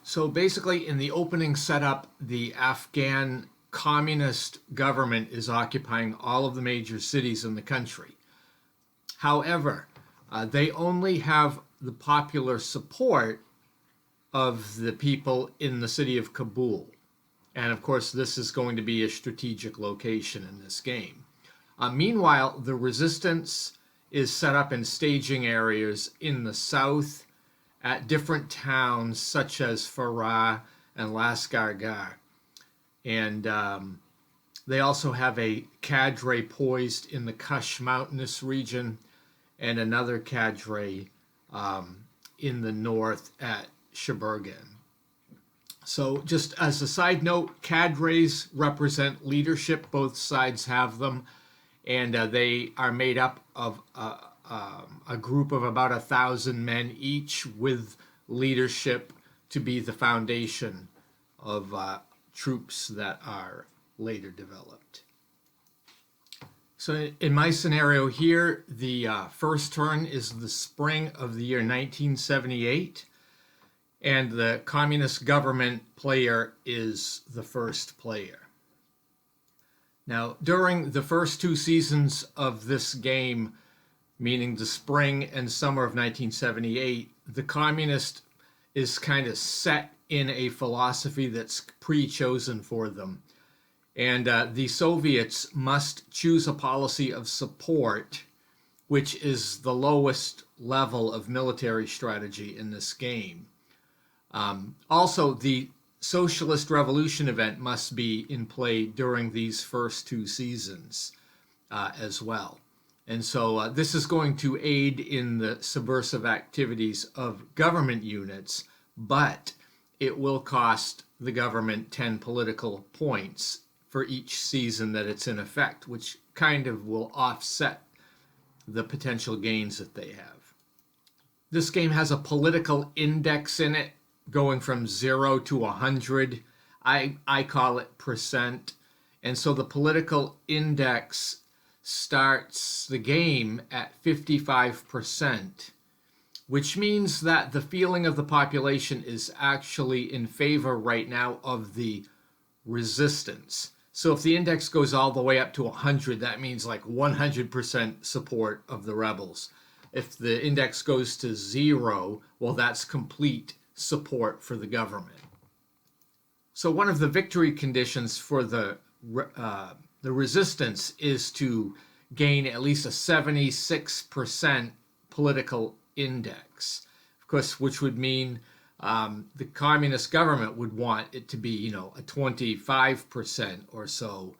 So basically, in the opening setup, the Afghan communist government is occupying all of the major cities in the country. However, they only have the popular support of the people in the city of Kabul. And of course, this is going to be a strategic location in this game. Meanwhile, the resistance is set up in staging areas in the south at different towns such as Farah and Laskargah. And they also have a cadre poised in the Kush mountainous region and another cadre in the north at Sheberghan. So just as a side note, cadres represent leadership. Both sides have them, and they are made up of a group of about 1,000 men each, with leadership to be the foundation of troops that are later developed. So in my scenario here, the first turn is the spring of the year 1978, and the communist government player is the first player. Now, during the first two seasons of this game, meaning the spring and summer of 1978, the communist is kind of set in a philosophy that's pre-chosen for them. And the Soviets must choose a policy of support, which is the lowest level of military strategy in this game. Also, the socialist revolution event must be in play during these first two seasons as well. And so this is going to aid in the subversive activities of government units, but it will cost the government 10 political points for each season that it's in effect, which kind of will offset the potential gains that they have. This game has a political index in it, going from 0 to 100. I call it percent. And so the political index starts the game at 55%, which means that the feeling of the population is actually in favor right now of the resistance. So if the index goes all the way up to 100, that means like 100% support of the rebels. If the index goes to 0, well, that's complete support for the government. So one of the victory conditions for the resistance is to gain at least a 76% political index, of course, which would mean the communist government would want it to be, a 25% or so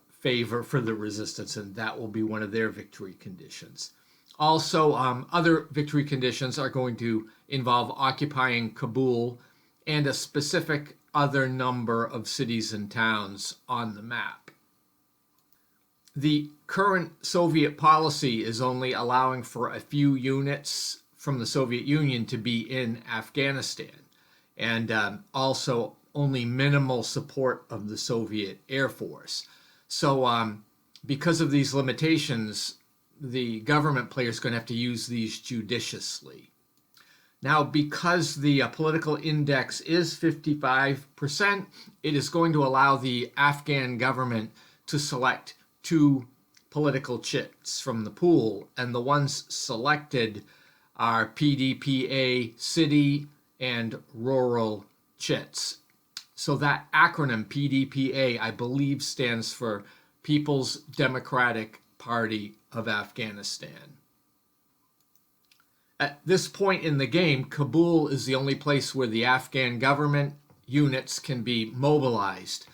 favor for the resistance, and that will be one of their victory conditions. Also, other victory conditions are going to involve occupying Kabul and a specific other number of cities and towns on the map. The current Soviet policy is only allowing for a few units from the Soviet Union to be in Afghanistan, and also only minimal support of the Soviet Air Force. So because of these limitations, the government player is going to have to use these judiciously. Now, because the political index is 55%, it is going to allow the Afghan government to select 2 political chits from the pool, and the ones selected are PDPA city and rural chits. So that acronym PDPA, I believe, stands for People's Democratic Party of Afghanistan. At this point in the game, Kabul is the only place where the Afghan government units can be mobilized.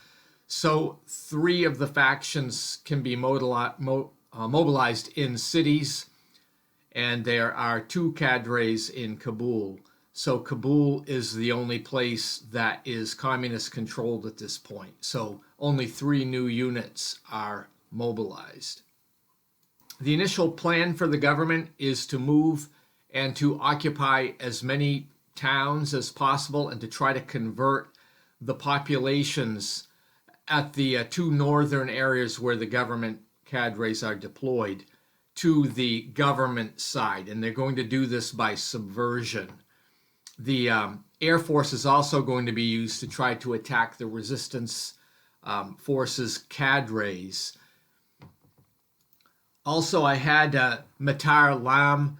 So 3 of the factions can be mobilized in cities, and there are 2 cadres in Kabul. So Kabul is the only place that is communist controlled at this point. So only 3 new units are mobilized. The initial plan for the government is to move and to occupy as many towns as possible and to try to convert the populations at the 2 northern areas where the government cadres are deployed to the government side. And they're going to do this by subversion. The Air Force is also going to be used to try to attack the resistance forces cadres. Also, I had Matar Lam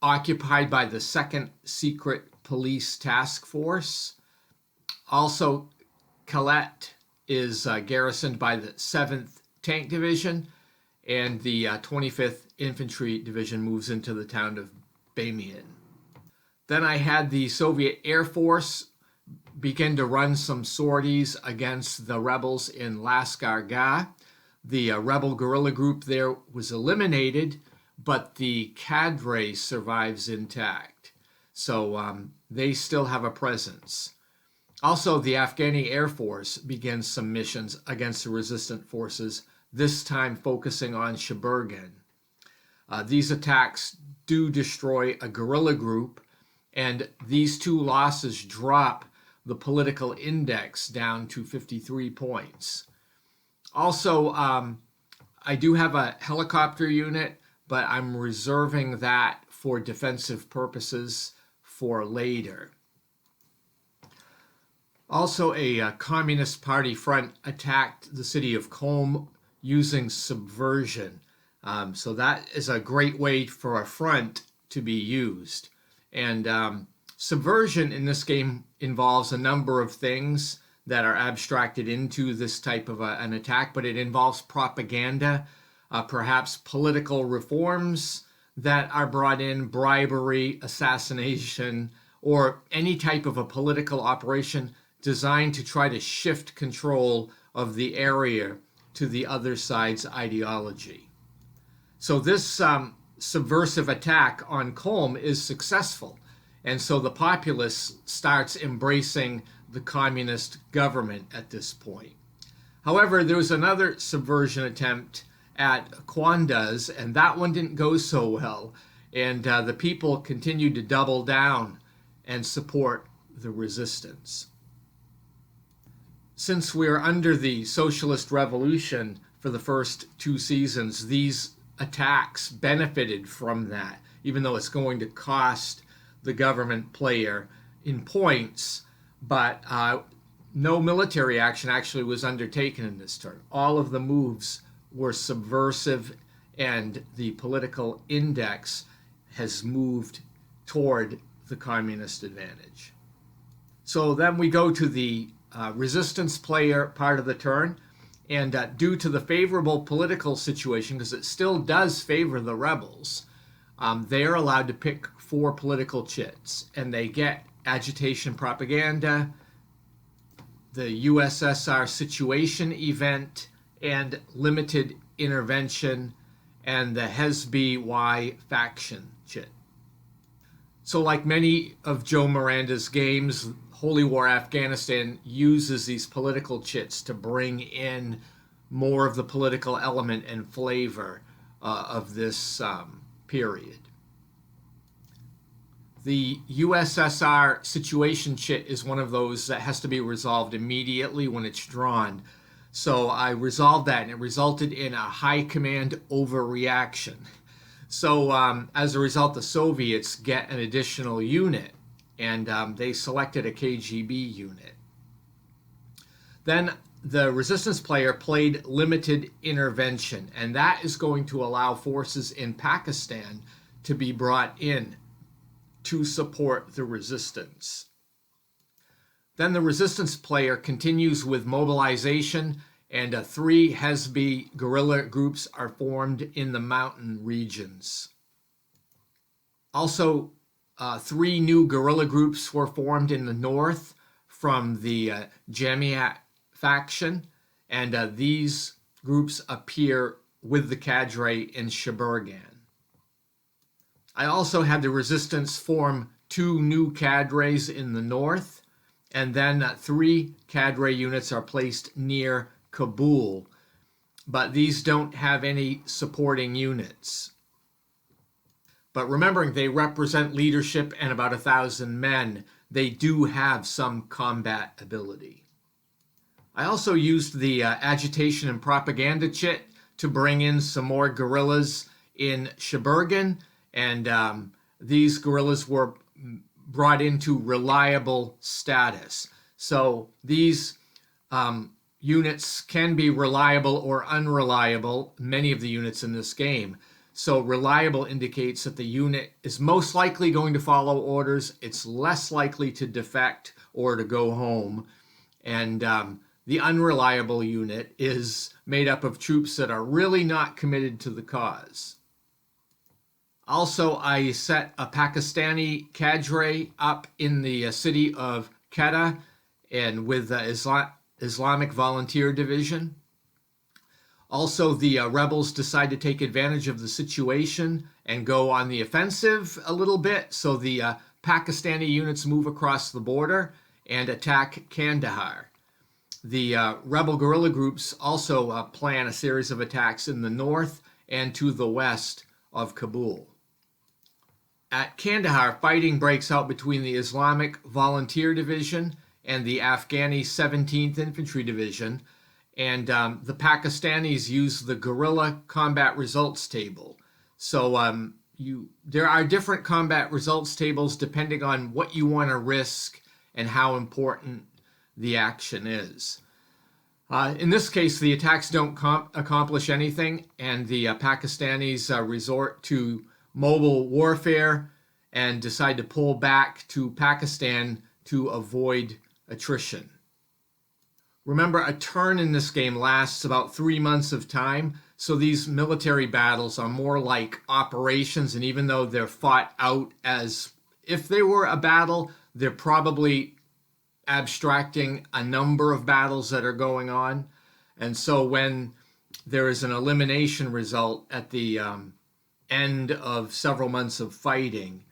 occupied by the 2nd Secret Police Task Force. Also, Kalet is garrisoned by the 7th Tank Division, and the 25th Infantry Division moves into the town of Bamiyan. Then I had the Soviet Air Force begin to run some sorties against the rebels in Lascar Gah. The rebel guerrilla group there was eliminated, but the cadre survives intact. So they still have a presence. Also, the Afghani Air Force begins some missions against the resistant forces, this time focusing on Sheberghan. These attacks do destroy a guerrilla group, and these 2 losses drop the political index down to 53 points. Also, I do have a helicopter unit, but I'm reserving that for defensive purposes for later. Also, a Communist Party front attacked the city of Qom using subversion. So that is a great way for a front to be used. And subversion in this game involves a number of things that are abstracted into this type of an attack, but it involves propaganda, perhaps political reforms that are brought in, bribery, assassination, or any type of a political operation designed to try to shift control of the area to the other side's ideology. So this subversive attack on Qom is successful, and so the populace starts embracing the communist government at this point. However, there was another subversion attempt at Qanduz, and that one didn't go so well, and the people continued to double down and support the resistance. Since we're under the socialist revolution for the first 2 seasons, these attacks benefited from that, even though it's going to cost the government player in points, but no military action actually was undertaken in this turn. All of the moves were subversive, and the political index has moved toward the communist advantage. So then we go to the resistance player part of the turn, and due to the favorable political situation, because it still does favor the rebels, they are allowed to pick 4 political chits, and they get agitation propaganda, the USSR situation event, and limited intervention, and the Hezbi faction chit. So like many of Joe Miranda's games, Holy War Afghanistan uses these political chits to bring in more of the political element and flavor of this period. The USSR situation chit is one of those that has to be resolved immediately when it's drawn. So I resolved that, and it resulted in a high command overreaction. So as a result, the Soviets get an additional unit, and they selected a KGB unit. Then the resistance player played limited intervention, and that is going to allow forces in Pakistan to be brought in to support the resistance. Then the resistance player continues with mobilization, and 3 Hezbi guerrilla groups are formed in the mountain regions. Also, 3 new guerrilla groups were formed in the north from the Jamiat faction, and these groups appear with the cadre in Sheberghan. I also had the resistance form 2 new cadres in the north, and then 3 cadre units are placed near Kabul, but these don't have any supporting units. But remembering they represent leadership and about 1,000 men, they do have some combat ability. I also used the agitation and propaganda chit to bring in some more guerrillas in Sheberghan, and these guerrillas were brought into reliable status. So these units can be reliable or unreliable, many of the units in this game. So reliable indicates that the unit is most likely going to follow orders. It's less likely to defect or to go home. And the unreliable unit is made up of troops that are really not committed to the cause. Also, I set a Pakistani cadre up in the city of Quetta and with the Islamic Volunteer Division. Also, the rebels decide to take advantage of the situation and go on the offensive a little bit. So the Pakistani units move across the border and attack Kandahar. The rebel guerrilla groups also plan a series of attacks in the north and to the west of Kabul. At Kandahar, fighting breaks out between the Islamic Volunteer Division and the Afghani 17th Infantry Division, and the Pakistanis use the guerrilla combat results table. So there are different combat results tables depending on what you want to risk and how important the action is. In this case, the attacks don't accomplish anything, and the Pakistanis resort to mobile warfare and decide to pull back to Pakistan to avoid attrition. Remember, a turn in this game lasts about 3 months of time, so these military battles are more like operations, and even though they're fought out as if they were a battle, they're probably abstracting a number of battles that are going on. And so when there is an elimination result at the end of several months of fighting,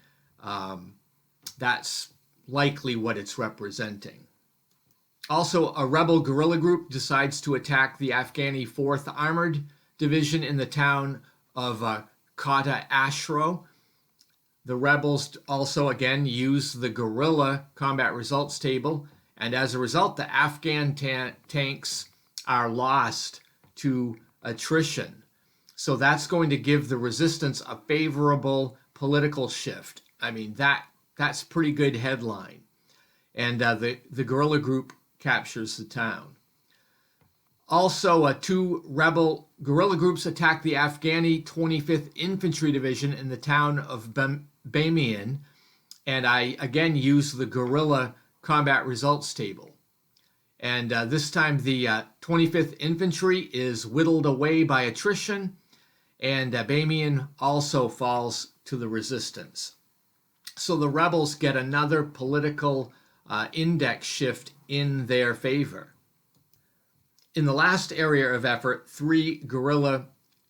that's likely what it's representing. Also, a rebel guerrilla group decides to attack the Afghani 4th Armored Division in the town of Kata Ashro. The rebels also, again, use the guerrilla combat results table, and as a result, the Afghan tanks are lost to attrition. So that's going to give the resistance a favorable political shift. I mean, that's pretty good headline. And the guerrilla group captures the town. Also, 2 rebel guerrilla groups attack the Afghani 25th Infantry Division in the town of Bamiyan, and I again use the guerrilla combat results table. And this time the 25th Infantry is whittled away by attrition, and Bamiyan also falls to the resistance. So the rebels get another political index shift in their favor. In the last area of effort, 3 guerrilla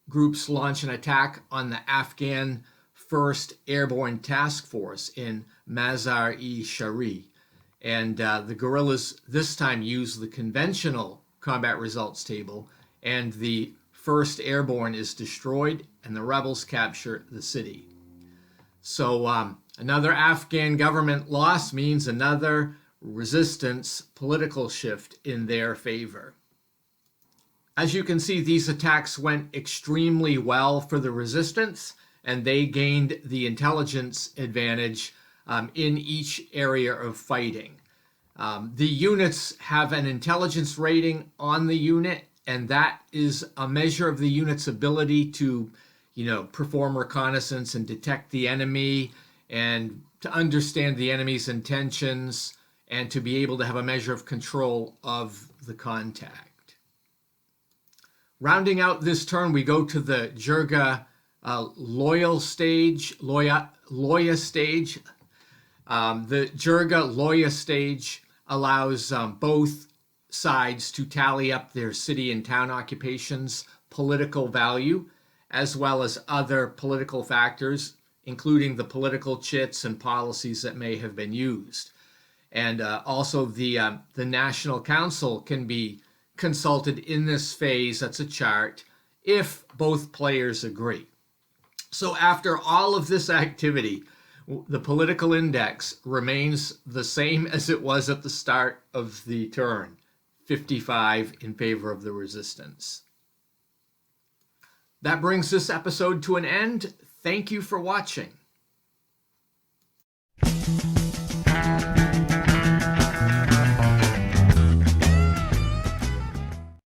groups launch an attack on the Afghan 1st Airborne Task Force in Mazar-e-Shari. And the guerrillas this time use the conventional combat results table, and the 1st Airborne is destroyed, and the rebels capture the city. So another Afghan government loss means another resistance political shift in their favor. As you can see, these attacks went extremely well for the resistance, and they gained the intelligence advantage in each area of fighting. The units have an intelligence rating on the unit, and that is a measure of the unit's ability to, perform reconnaissance and detect the enemy, and to understand the enemy's intentions, and to be able to have a measure of control of the contact. Rounding out this turn, we go to the Jirga Loya stage. The Jirga Loya stage allows both sides to tally up their city and town occupations' political value, as well as other political factors, including the political chits and policies that may have been used. And also the National Council can be consulted in this phase, that's a chart, if both players agree. So after all of this activity, the political index remains the same as it was at the start of the turn, 55 in favor of the resistance. That brings this episode to an end. Thank you for watching.